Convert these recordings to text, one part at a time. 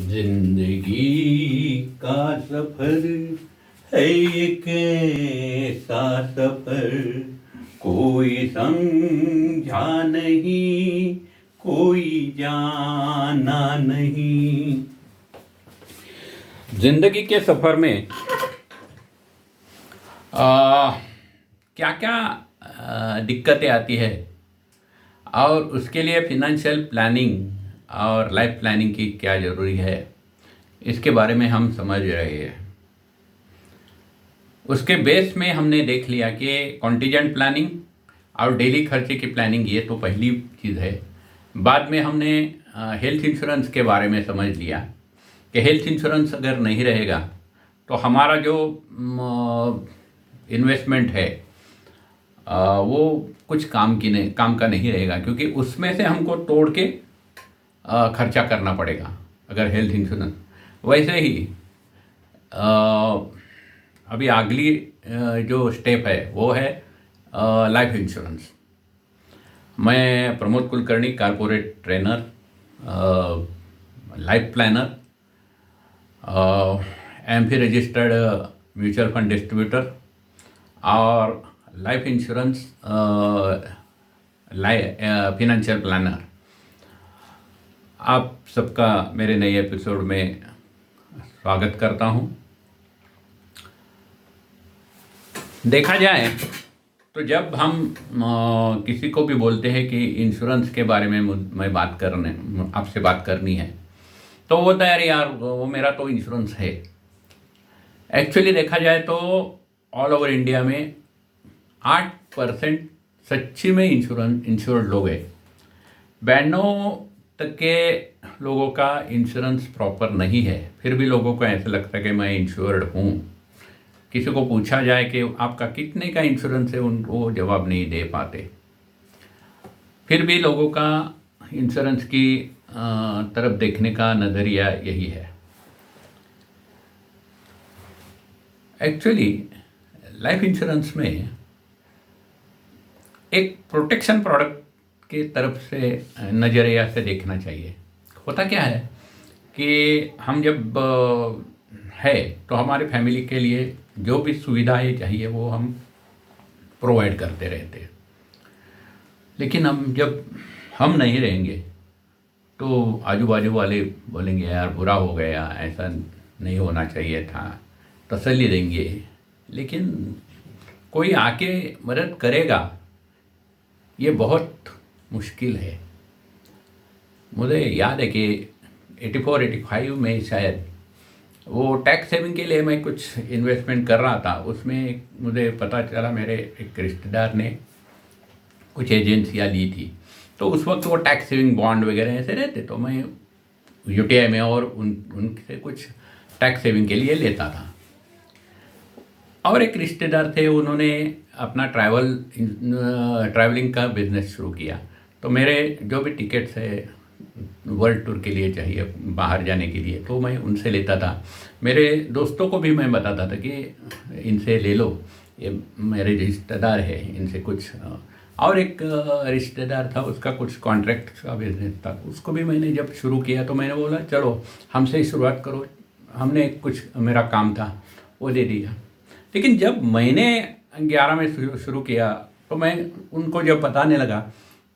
जिंदगी का सफर है एक ऐसा सफर, कोई समझा नहीं, कोई जाना नहीं। जिंदगी के सफर में क्या क्या दिक्कतें आती है और उसके लिए फिनेंशियल प्लानिंग और लाइफ प्लानिंग की क्या ज़रूरी है, इसके बारे में हम समझ रहे हैं। उसके बेस में हमने देख लिया कि कॉन्टीजेंट प्लानिंग और डेली खर्चे की प्लानिंग, ये तो पहली चीज़ है। बाद में हमने हेल्थ इंश्योरेंस के बारे में समझ लिया कि हेल्थ इंश्योरेंस अगर नहीं रहेगा तो हमारा जो इन्वेस्टमेंट है वो कुछ काम का नहीं रहेगा, क्योंकि उसमें से हमको तोड़ के खर्चा करना पड़ेगा अगर हेल्थ इंश्योरेंस। वैसे ही अभी अगली जो स्टेप है वो है लाइफ इंश्योरेंस। मैं Pramod Kulkarni, corporate trainer, life planner, MP registered mutual fund distributor और लाइफ इंश्योरेंस फिनेंशियल प्लानर। आप सबका मेरे नए एपिसोड में स्वागत करता हूं। देखा जाए तो जब हम किसी को भी बोलते हैं कि इंश्योरेंस के बारे में मैं आपसे बात करनी है, तो वो होता है अरे यार वो मेरा तो इंश्योरेंस है। एक्चुअली देखा जाए तो ऑल ओवर इंडिया में 8% सच्ची में इंश्योर्ड लोग हैं। 92 के लोगों का इंश्योरेंस प्रॉपर नहीं है, फिर भी लोगों को ऐसा लगता है कि मैं इंश्योर्ड हूँ। किसी को पूछा जाए कि आपका कितने का इंश्योरेंस है, उनको जवाब नहीं दे पाते। फिर भी लोगों का इंश्योरेंस की तरफ देखने का नज़रिया यही है। एक्चुअली लाइफ इंश्योरेंस में एक प्रोटेक्शन प्रोडक्ट की तरफ से नज़रिया से देखना चाहिए। होता क्या है कि हम जब है तो हमारे फैमिली के लिए जो भी सुविधाएं चाहिए वो हम प्रोवाइड करते रहते हैं, लेकिन जब हम नहीं रहेंगे तो आजू बाजू वाले बोलेंगे यार बुरा हो गया, ऐसा नहीं होना चाहिए था, तसल्ली देंगे, लेकिन कोई आके मदद करेगा ये बहुत मुश्किल है। मुझे याद है कि 84-85 में शायद वो टैक्स सेविंग के लिए मैं कुछ इन्वेस्टमेंट कर रहा था। उसमें मुझे पता चला मेरे एक रिश्तेदार ने कुछ एजेंसियाँ ली थी, तो उस वक्त वो टैक्स सेविंग बॉन्ड वगैरह ऐसे रहते, तो मैं यूटीआई में और उनसे कुछ टैक्स सेविंग के लिए लेता था। और एक रिश्तेदार थे, उन्होंने अपना ट्रैवलिंग का बिजनेस शुरू किया, तो मेरे जो भी टिकट्स है वर्ल्ड टूर के लिए चाहिए बाहर जाने के लिए, तो मैं उनसे लेता था। मेरे दोस्तों को भी मैं बताता था कि इनसे ले लो, ये मेरे रिश्तेदार है, इनसे कुछ। और एक रिश्तेदार था, उसका कुछ कॉन्ट्रैक्ट का बिजनेस था, उसको भी मैंने जब शुरू किया तो मैंने बोला चलो हमसे ही शुरुआत करो। हमने कुछ मेरा काम था वो दे दिया। लेकिन जब मैंने 11 में शुरू किया तो मैं उनको जब बताने लगा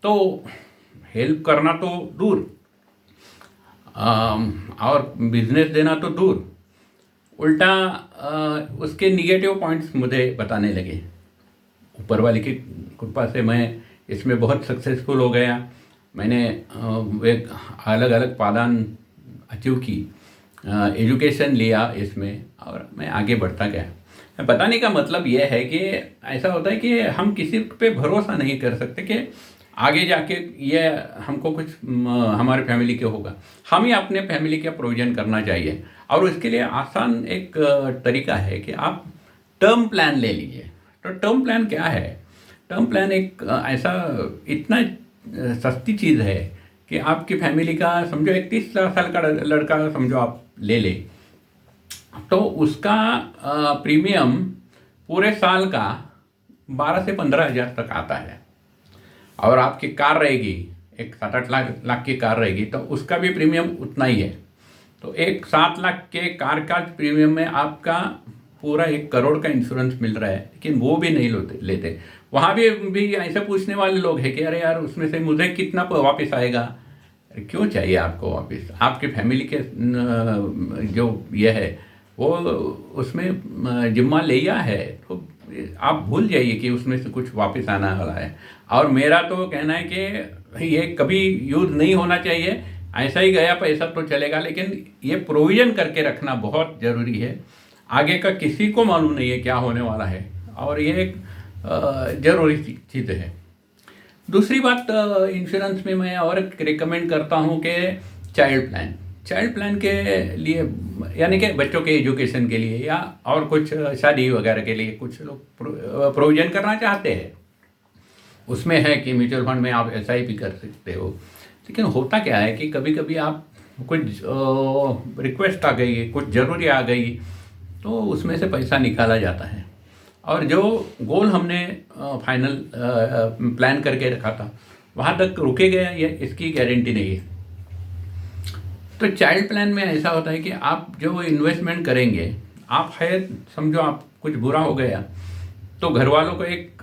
तो हेल्प करना तो दूर और बिजनेस देना तो दूर, उल्टा उसके निगेटिव पॉइंट्स मुझे बताने लगे। ऊपर वाले की कृपा से मैं इसमें बहुत सक्सेसफुल हो गया। मैंने एक अलग अलग पादान अचीव की, एजुकेशन लिया इसमें, और मैं आगे बढ़ता गया। बताने का मतलब यह है कि ऐसा होता है कि हम किसी पे भरोसा नहीं कर सकते कि आगे जाके ये हमको कुछ हमारे फैमिली के होगा। हम ही अपने फैमिली का प्रोविज़न करना चाहिए, और उसके लिए आसान एक तरीका है कि आप टर्म प्लान ले लीजिए। तो टर्म प्लान क्या है? टर्म प्लान एक ऐसा इतना सस्ती चीज़ है कि आपकी फैमिली का समझो 31 साल का लड़का समझो आप ले ले, तो उसका प्रीमियम पूरे साल का 12 से 15 हज़ार तक आता है। और आपकी कार रहेगी, एक 7-8 लाख की कार रहेगी, तो उसका भी प्रीमियम उतना ही है। तो एक 7 लाख के कार का प्रीमियम में आपका पूरा 1 करोड़ का इंश्योरेंस मिल रहा है, लेकिन वो भी नहीं लेते। वहाँ भी ऐसे पूछने वाले लोग हैं कि अरे यार उसमें से मुझे कितना वापस आएगा। क्यों चाहिए आपको वापस? आपके फैमिली के जो ये है वो उसमें जिम्मा लिया है, तो आप भूल जाइए कि उसमें से कुछ वापस आने वाला है। और मेरा तो कहना है कि ये कभी यूज़ नहीं होना चाहिए। ऐसा ही गया पैसा तो चलेगा, लेकिन ये प्रोविज़न करके रखना बहुत ज़रूरी है। आगे का किसी को मालूम नहीं है क्या होने वाला है, और ये एक ज़रूरी चीज़ है। दूसरी बात, इंश्योरेंस में मैं और रिकमेंड करता हूँ कि चाइल्ड प्लान के लिए, यानी कि बच्चों के एजुकेशन के लिए या और कुछ शादी वगैरह के लिए कुछ लोग प्रोविज़न करना चाहते हैं। उसमें है कि म्यूचुअल फंड में आप SIP कर सकते हो, लेकिन होता क्या है कि कभी कभी आप कुछ रिक्वेस्ट आ गई, कुछ ज़रूरी आ गई, तो उसमें से पैसा निकाला जाता है, और जो गोल हमने फाइनल प्लान करके रखा था वहाँ तक रुके गए, ये इसकी गारंटी नहीं है। तो चाइल्ड प्लान में ऐसा होता है कि आप जो इन्वेस्टमेंट करेंगे, आप है समझो आप कुछ बुरा हो गया तो घर वालों को एक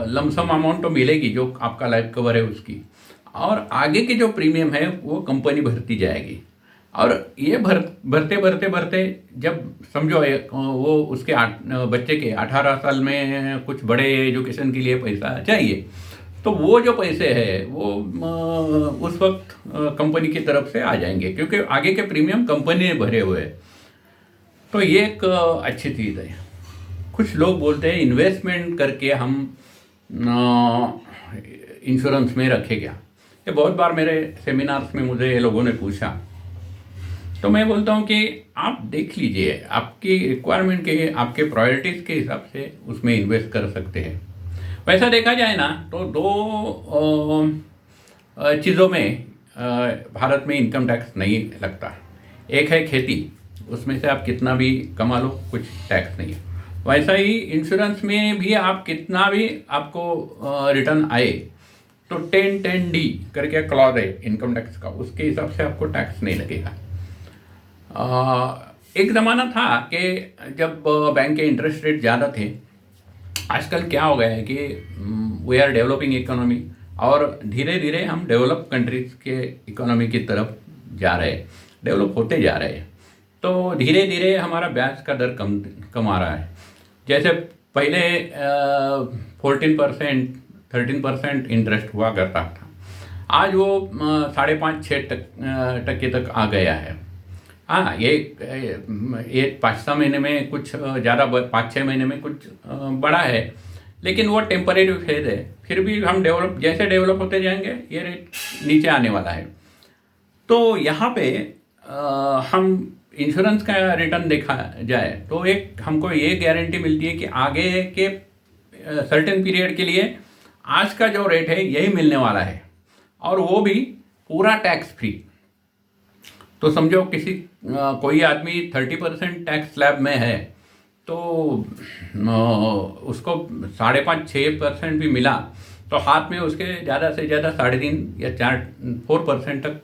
लमसम अमाउंट तो मिलेगी जो आपका लाइफ कवर है उसकी, और आगे के जो प्रीमियम है वो कंपनी भरती जाएगी। और ये भरते भरते भरते जब समझो वो उसके बच्चे के 18 साल में कुछ बड़े एजुकेशन के लिए पैसा चाहिए, तो वो जो पैसे हैं वो उस वक्त कंपनी की तरफ से आ जाएंगे, क्योंकि आगे के प्रीमियम कंपनी ने भरे हुए हैं। तो ये एक अच्छी चीज़ है। कुछ लोग बोलते हैं इन्वेस्टमेंट करके हम इंश्योरेंस में रखे क्या। ये बहुत बार मेरे सेमिनार्स में मुझे ये लोगों ने पूछा, तो मैं बोलता हूँ कि आप देख लीजिए, आपकी रिक्वायरमेंट के, आपके प्रायोरिटीज़ के हिसाब से उसमें इन्वेस्ट कर सकते हैं। वैसा देखा जाए ना तो 2 चीज़ों में भारत में इनकम टैक्स नहीं लगता। एक है खेती, उसमें से आप कितना भी कमा लो कुछ टैक्स नहीं है। वैसा ही इंश्योरेंस में भी आप कितना भी आपको रिटर्न आए तो 10(10)(d) करके क्लॉज है इनकम टैक्स का, उसके हिसाब से आपको टैक्स नहीं लगेगा। एक ज़माना था कि जब बैंक के इंटरेस्ट रेट ज़्यादा थे। आजकल क्या हो गया है कि वी आर डेवलपिंग इकोनॉमी, और धीरे धीरे हम डेवलप कंट्रीज़ के इकोनॉमी की तरफ जा रहे हैं, डेवलप होते जा रहे हैं। तो धीरे धीरे हमारा ब्याज का दर कम आ रहा है। जैसे पहले 14% 13% इंटरेस्ट हुआ करता था, आज वो 5.5-6% तक आ गया है। हाँ, ये 5-6 महीने में कुछ ज़्यादा, 5-6 महीने में कुछ बड़ा है, लेकिन वो टेम्परेरी फेज है। फिर भी हम जैसे डेवलप होते जाएंगे ये रेट नीचे आने वाला है। तो यहाँ पे हम इंश्योरेंस का रिटर्न देखा जाए तो एक हमको ये गारंटी मिलती है कि आगे के सर्टेन पीरियड के लिए आज का जो रेट है यही मिलने वाला है, और वो भी पूरा टैक्स फ्री। तो समझो कोई आदमी 30% टैक्स स्लैब में है, तो उसको 5.5-6% भी मिला तो हाथ में उसके ज़्यादा से ज़्यादा 3.5 या 4% तक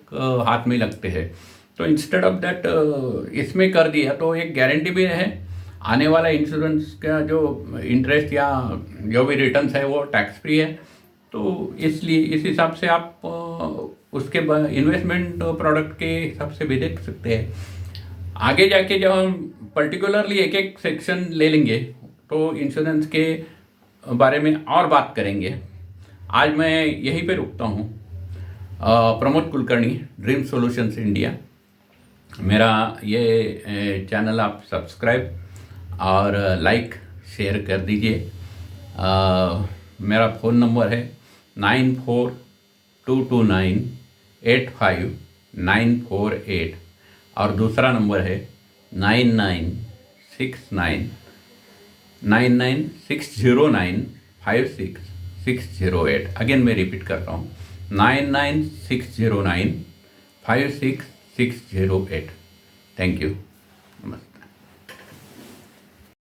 हाथ में लगते हैं। तो इंस्टेड ऑफ दैट इसमें कर दिया तो एक गारंटी भी है, आने वाला इंश्योरेंस का जो इंटरेस्ट या जो भी रिटर्न्स है वो टैक्स फ्री है। तो इसलिए इस हिसाब से आप उसके इन्वेस्टमेंट प्रोडक्ट के हिसाब से भी देख सकते हैं। आगे जाके जब हम पर्टिकुलरली एक एक सेक्शन ले लेंगे तो इंश्योरेंस के बारे में और बात करेंगे। आज मैं यहीं पे रुकता हूँ। Pramod Kulkarni, dream solutions India. मेरा ये चैनल आप सब्सक्राइब और लाइक शेयर कर दीजिए। मेरा फ़ोन नंबर है 9422985948, और दूसरा नंबर है 99699960956608। अगेन मैं रिपीट करता हूँ, 9960956608। Thank you.